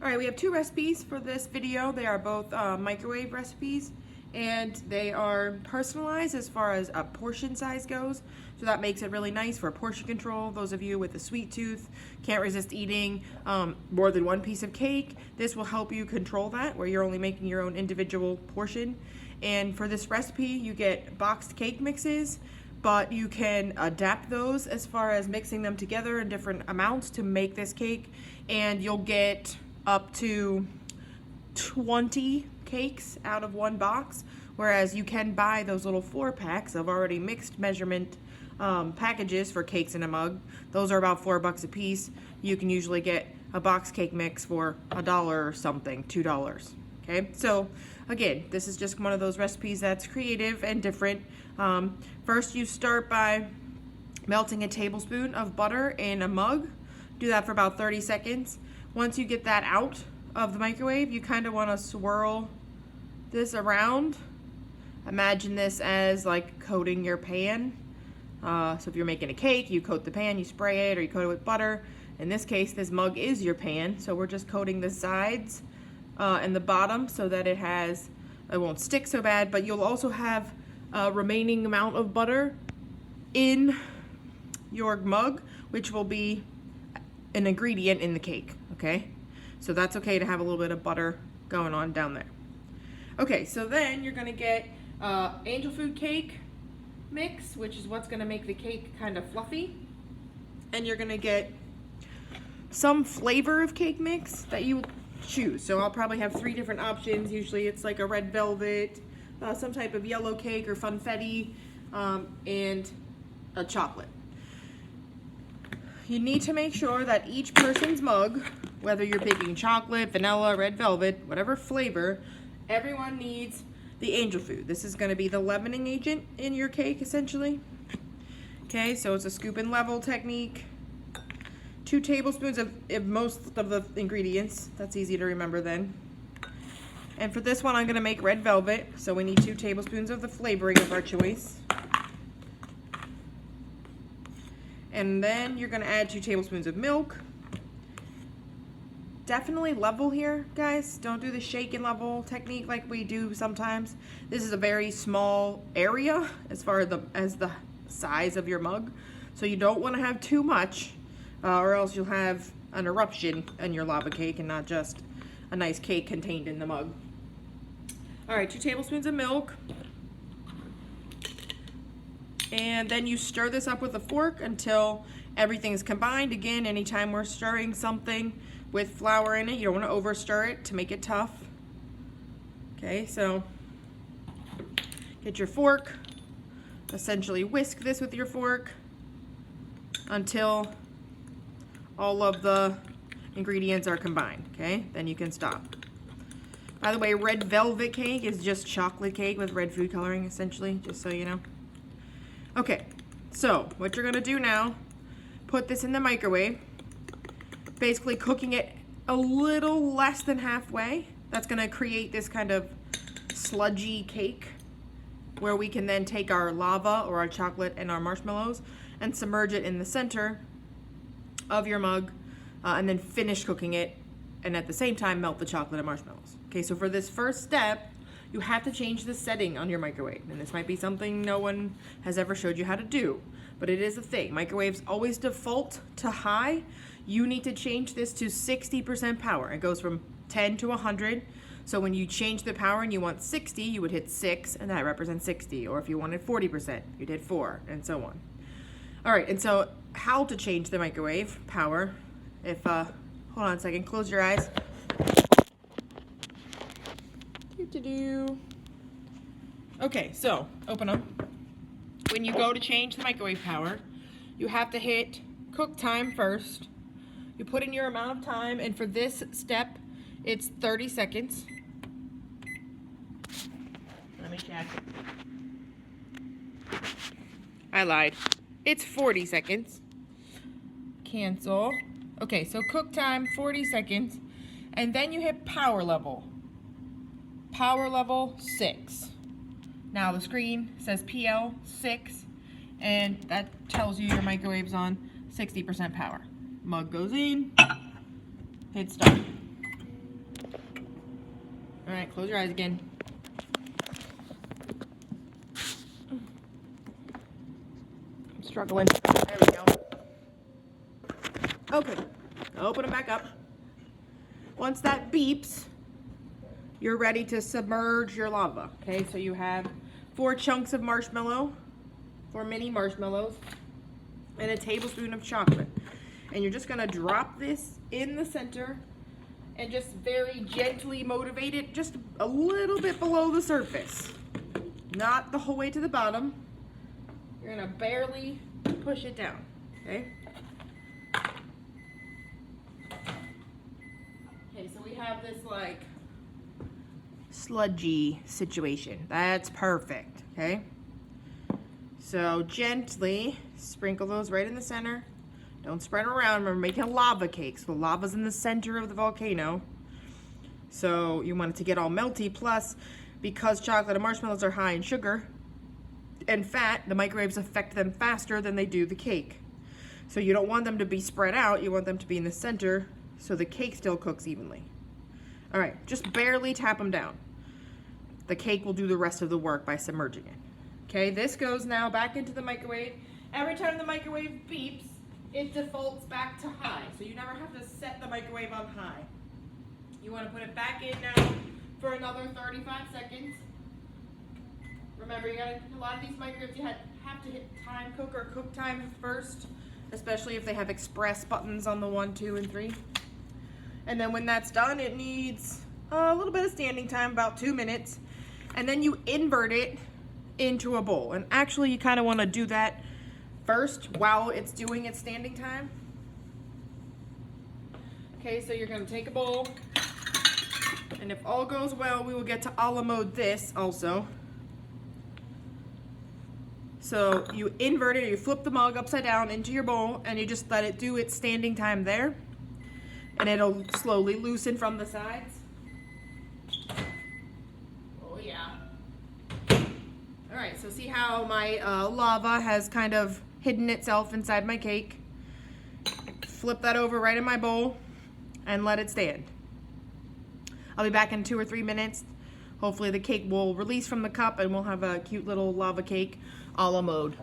All right, we have two recipes for this video. They are both microwave recipes, and they are personalized as far as a portion size goes. So that makes it really nice for portion control. Those of you with a sweet tooth, can't resist eating more than one piece of cake, this will help you control that, where you're only making your own individual portion. And for this recipe, you get boxed cake mixes, but you can adapt those as far as mixing them together in different amounts to make this cake, and you'll get up to 20 cakes out of one box, whereas you can buy those little 4-packs of already mixed measurement packages for cakes in a mug. Those are about $4 a piece. You can usually get a box cake mix for $1 or something, $2. Okay, so again, this is just one of those recipes that's creative and different. First, you start by melting a tablespoon of butter in a mug. Do that for about 30 seconds. Once you get that out of the microwave, you kind of want to swirl this around. Imagine this as like coating your pan. So if you're making a cake, you coat the pan, you spray it, or you coat it with butter. In this case, this mug is your pan, so we're just coating the sides and the bottom so that it won't stick so bad, but you'll also have a remaining amount of butter in your mug, which will be an ingredient in the cake, okay? So that's okay to have a little bit of butter going on down there. Okay, so then you're gonna get angel food cake mix, which is what's gonna make the cake kind of fluffy. And you're gonna get some flavor of cake mix that you choose. So I'll probably have 3 different options. Usually it's like a red velvet, some type of yellow cake or funfetti, and a chocolate. You need to make sure that each person's mug, whether you're picking chocolate, vanilla, red velvet, whatever flavor, everyone needs the angel food. This is going to be the leavening agent in your cake, essentially. Okay, so it's a scoop and level technique. 2 tablespoons of most of the ingredients. That's easy to remember then. And for this one, I'm going to make red velvet, so we need 2 tablespoons of the flavoring of our choice. And then you're gonna add 2 tablespoons of milk. Definitely level here, guys. Don't do the shake and level technique like we do sometimes. This is a very small area as far as the size of your mug. So you don't wanna have too much or else you'll have an eruption in your lava cake and not just a nice cake contained in the mug. All right, 2 tablespoons of milk. And then you stir this up with a fork until everything is combined. Again, anytime we're stirring something with flour in it, you don't want to over stir it to make it tough. Okay, so get your fork, essentially whisk this with your fork until all of the ingredients are combined. Okay, then you can stop. By the way, red velvet cake is just chocolate cake with red food coloring, essentially, just so you know. Okay, so what you're gonna do now, put this in the microwave, basically cooking it a little less than halfway. That's gonna create this kind of sludgy cake where we can then take our lava or our chocolate and our marshmallows and submerge it in the center of your mug and then finish cooking it, and at the same time melt the chocolate and marshmallows. Okay, so for this first step, you have to change the setting on your microwave. And this might be something no one has ever showed you how to do, but it is a thing. Microwaves always default to high. You need to change this to 60% power. It goes from 10 to 100. So when you change the power and you want 60, you would hit 6, and that represents 60. Or if you wanted 40%, you'd hit 4, and so on. All right, and so how to change the microwave power? If, hold on a second, close your eyes. Okay, so open them. When you go to change the microwave power, you have to hit cook time first. You put in your amount of time, and for this step, it's 30 seconds. Let me check. I lied. It's 40 seconds. Cancel. Okay, so cook time, 40 seconds. And then you hit power level. Power level 6. Now the screen says PL 6, and that tells you your microwave's on 60% power. Mug goes in, hit start. All right, close your eyes again. I'm struggling. There we go. Okay, open them back up. Once that beeps, you're ready to submerge your lava. Okay, so you have 4 chunks of marshmallow, 4 mini marshmallows, and a tablespoon of chocolate. And you're just gonna drop this in the center and just very gently motivate it just a little bit below the surface. Not the whole way to the bottom. You're gonna barely push it down, okay? Okay, so we have this like sludgy situation. That's perfect, okay? So gently sprinkle those right in the center. Don't spread around. Remember, making a lava cake, so the lava's in the center of the volcano. So you want it to get all melty, plus because chocolate and marshmallows are high in sugar and fat, the microwaves affect them faster than they do the cake. So you don't want them to be spread out, you want them to be in the center so the cake still cooks evenly. All right, just barely tap them down. The cake will do the rest of the work by submerging it. Okay, this goes now back into the microwave. Every time the microwave beeps, it defaults back to high. So you never have to set the microwave on high. You want to put it back in now for another 35 seconds. Remember, a lot of these microwaves, you have to hit time cook or cook time first, especially if they have express buttons on the 1, 2, and 3. And then when that's done, it needs a little bit of standing time, about 2 minutes. And then you invert it into a bowl. And actually, you kind of want to do that first while it's doing its standing time. Okay, so you're going to take a bowl. And if all goes well, we will get to a la mode this also. So you invert it, or you flip the mug upside down into your bowl, and you just let it do its standing time there. And it'll slowly loosen from the sides. Oh yeah. All right, so see how my lava has kind of hidden itself inside my cake. Flip that over right in my bowl and let it stand. I'll be back in 2 or 3 minutes. Hopefully the cake will release from the cup and we'll have a cute little lava cake a la mode.